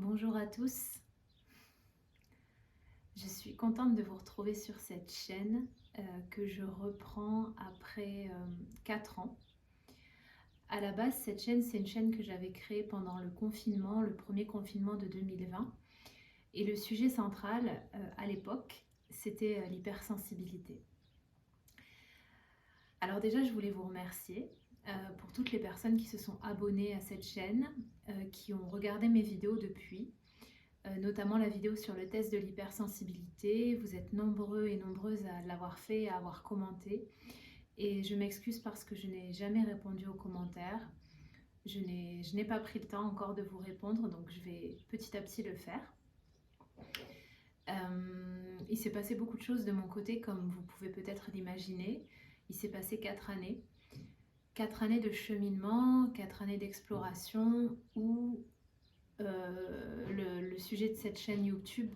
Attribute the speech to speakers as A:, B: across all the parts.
A: Bonjour à tous, je suis contente de vous retrouver sur cette chaîne que je reprends après 4 ans. À la base, cette chaîne, c'est une chaîne que j'avais créée pendant le confinement, le premier confinement de 2020. Et le sujet central à l'époque, c'était l'hypersensibilité. Alors déjà, je voulais vous remercier pour toutes les personnes qui se sont abonnées à cette chaîne, qui ont regardé mes vidéos depuis. Notamment la vidéo sur le test de l'hypersensibilité. Vous êtes nombreux et nombreuses à l'avoir fait et à avoir commenté. Et je m'excuse parce que je n'ai jamais répondu aux commentaires. Je n'ai pas pris le temps encore de vous répondre, donc je vais petit à petit le faire. Il s'est passé beaucoup de choses de mon côté, comme vous pouvez peut-être l'imaginer. Il s'est passé 4 années. 4 années de cheminement, 4 années d'exploration où le sujet de cette chaîne YouTube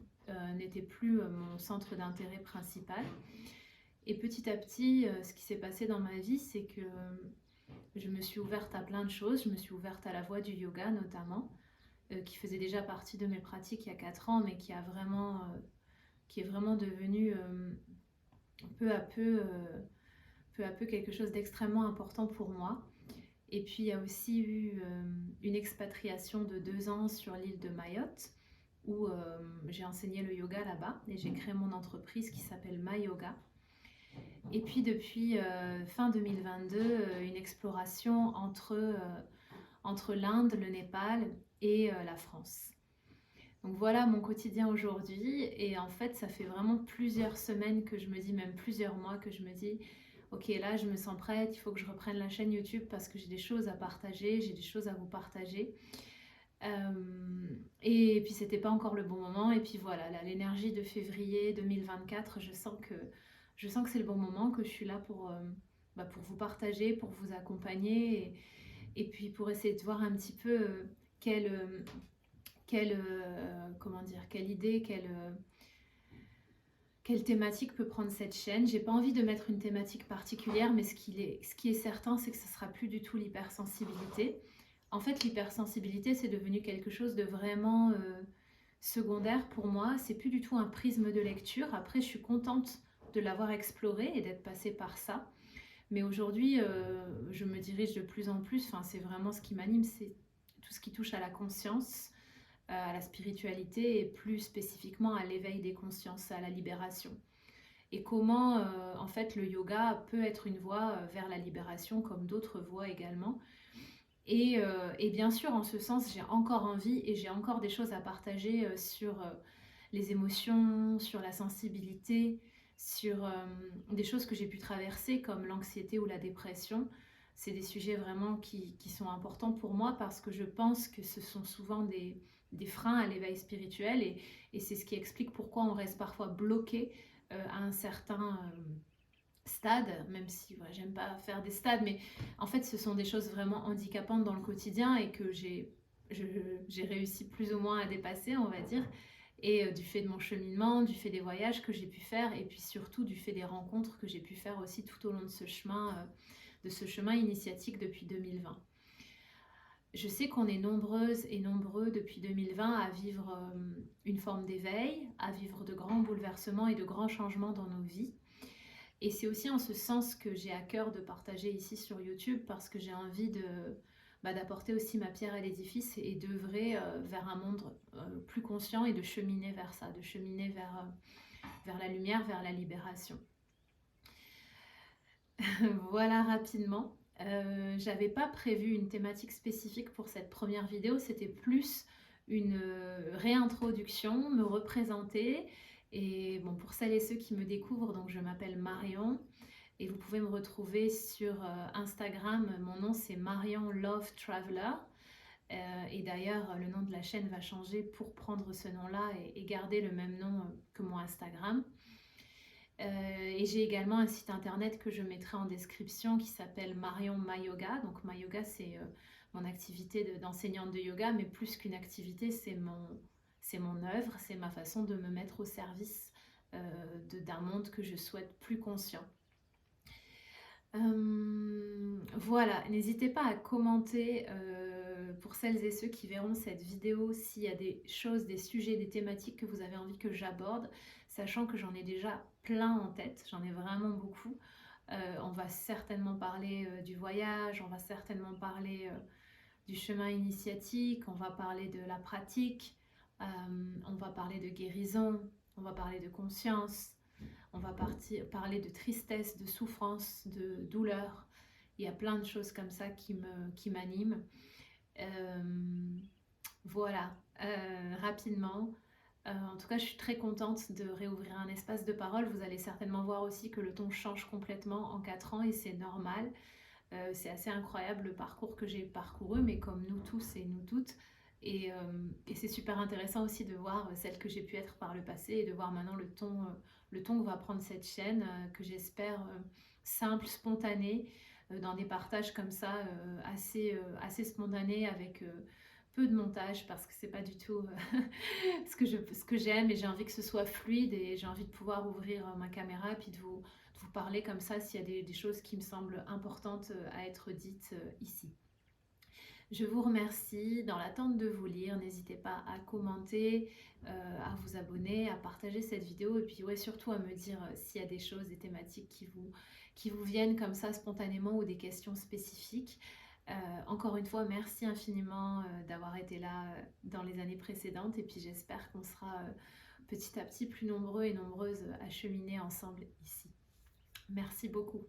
A: n'était plus mon centre d'intérêt principal. Et petit à petit, ce qui s'est passé dans ma vie, c'est que je me suis ouverte à plein de choses. Je me suis ouverte à la voie du yoga notamment, qui faisait déjà partie de mes pratiques il y a 4 ans, mais qui est vraiment devenu peu à peu quelque chose d'extrêmement important pour moi. Et puis il y a aussi eu une expatriation de 2 ans sur l'île de Mayotte où j'ai enseigné le yoga là-bas et j'ai créé mon entreprise qui s'appelle My Yoga. Et puis depuis fin 2022, une exploration entre l'Inde, le Népal et la France. Donc voilà mon quotidien aujourd'hui et en fait ça fait vraiment plusieurs semaines que je me dis, même plusieurs mois que je me dis ok, là je me sens prête, il faut que je reprenne la chaîne YouTube parce que j'ai des choses à partager, j'ai des choses à vous partager. Et puis c'était pas encore le bon moment et puis voilà, l'énergie de février 2024, je sens que c'est le bon moment, que je suis là pour vous partager, pour vous accompagner et puis pour essayer de voir un petit peu quelle idée, quelle thématique peut prendre cette chaîne. J'ai pas envie de mettre une thématique particulière, mais ce qui est certain, c'est que ce sera plus du tout l'hypersensibilité. En fait, l'hypersensibilité, c'est devenu quelque chose de vraiment secondaire pour moi. C'est plus du tout un prisme de lecture. Après, je suis contente de l'avoir exploré et d'être passée par ça. Mais aujourd'hui, je me dirige de plus en plus. Enfin, c'est vraiment ce qui m'anime, c'est tout ce qui touche à la conscience, à la spiritualité et plus spécifiquement à l'éveil des consciences, à la libération. Et comment en fait le yoga peut être une voie vers la libération comme d'autres voies également. Et bien sûr, en ce sens, j'ai encore envie et j'ai encore des choses à partager sur les émotions, sur la sensibilité, sur des choses que j'ai pu traverser comme l'anxiété ou la dépression. C'est des sujets vraiment qui sont importants pour moi parce que je pense que ce sont souvent des freins à l'éveil spirituel et c'est ce qui explique pourquoi on reste parfois bloqué à un certain stade, même si j'aime pas faire des stades, mais en fait ce sont des choses vraiment handicapantes dans le quotidien et que j'ai réussi plus ou moins à dépasser, on va dire, et du fait de mon cheminement, du fait des voyages que j'ai pu faire et puis surtout du fait des rencontres que j'ai pu faire aussi tout au long de ce chemin initiatique depuis 2020. Je sais qu'on est nombreuses et nombreux depuis 2020 à vivre une forme d'éveil, à vivre de grands bouleversements et de grands changements dans nos vies. Et c'est aussi en ce sens que j'ai à cœur de partager ici sur YouTube parce que j'ai envie d'apporter aussi ma pierre à l'édifice et d'œuvrer vers un monde plus conscient et de cheminer vers ça, de cheminer vers la lumière, vers la libération. Voilà rapidement. J'avais pas prévu une thématique spécifique pour cette première vidéo, c'était plus une réintroduction, me représenter. Et bon, pour celles et ceux qui me découvrent, donc je m'appelle Marion et vous pouvez me retrouver sur Instagram. Mon nom c'est Marion Love Traveler. Et d'ailleurs, le nom de la chaîne va changer pour prendre ce nom-là et garder le même nom que mon Instagram. Et j'ai également un site internet que je mettrai en description qui s'appelle Marion My Yoga. Donc My Yoga, c'est mon activité d'enseignante de yoga, mais plus qu'une activité, c'est mon œuvre, c'est ma façon de me mettre au service d'un monde que je souhaite plus conscient. Voilà, n'hésitez pas à commenter pour pour celles et ceux qui verront cette vidéo, s'il y a des choses, des sujets, des thématiques que vous avez envie que j'aborde, sachant que j'en ai déjà plein en tête, j'en ai vraiment beaucoup. On va certainement parler du voyage, on va certainement parler du chemin initiatique, on va parler de la pratique, on va parler de guérison, on va parler de conscience, on va parler de tristesse, de souffrance, de douleur. Il y a plein de choses comme ça qui m'animent. Voilà, rapidement. En tout cas, je suis très contente de réouvrir un espace de parole. Vous allez certainement voir aussi que le ton change complètement en 4 ans et c'est normal. C'est assez incroyable le parcours que j'ai parcouru, mais comme nous tous et nous toutes. Et c'est super intéressant aussi de voir celle que j'ai pu être par le passé et de voir maintenant le ton que va prendre cette chaîne, que j'espère simple, spontané, dans des partages comme ça, assez spontanés, avec peu de montage, parce que c'est pas du tout ce que j'aime, et j'ai envie que ce soit fluide, et j'ai envie de pouvoir ouvrir ma caméra et puis de vous parler comme ça s'il y a des choses qui me semblent importantes à être dites ici. Je vous remercie. Dans l'attente de vous lire, n'hésitez pas à commenter, à vous abonner, à partager cette vidéo, et puis ouais, surtout à me dire s'il y a des choses, des thématiques qui vous viennent comme ça spontanément, ou des questions spécifiques. Encore une fois, merci infiniment d'avoir été là dans les années précédentes, et puis j'espère qu'on sera petit à petit plus nombreux et nombreuses à cheminer ensemble ici. Merci beaucoup.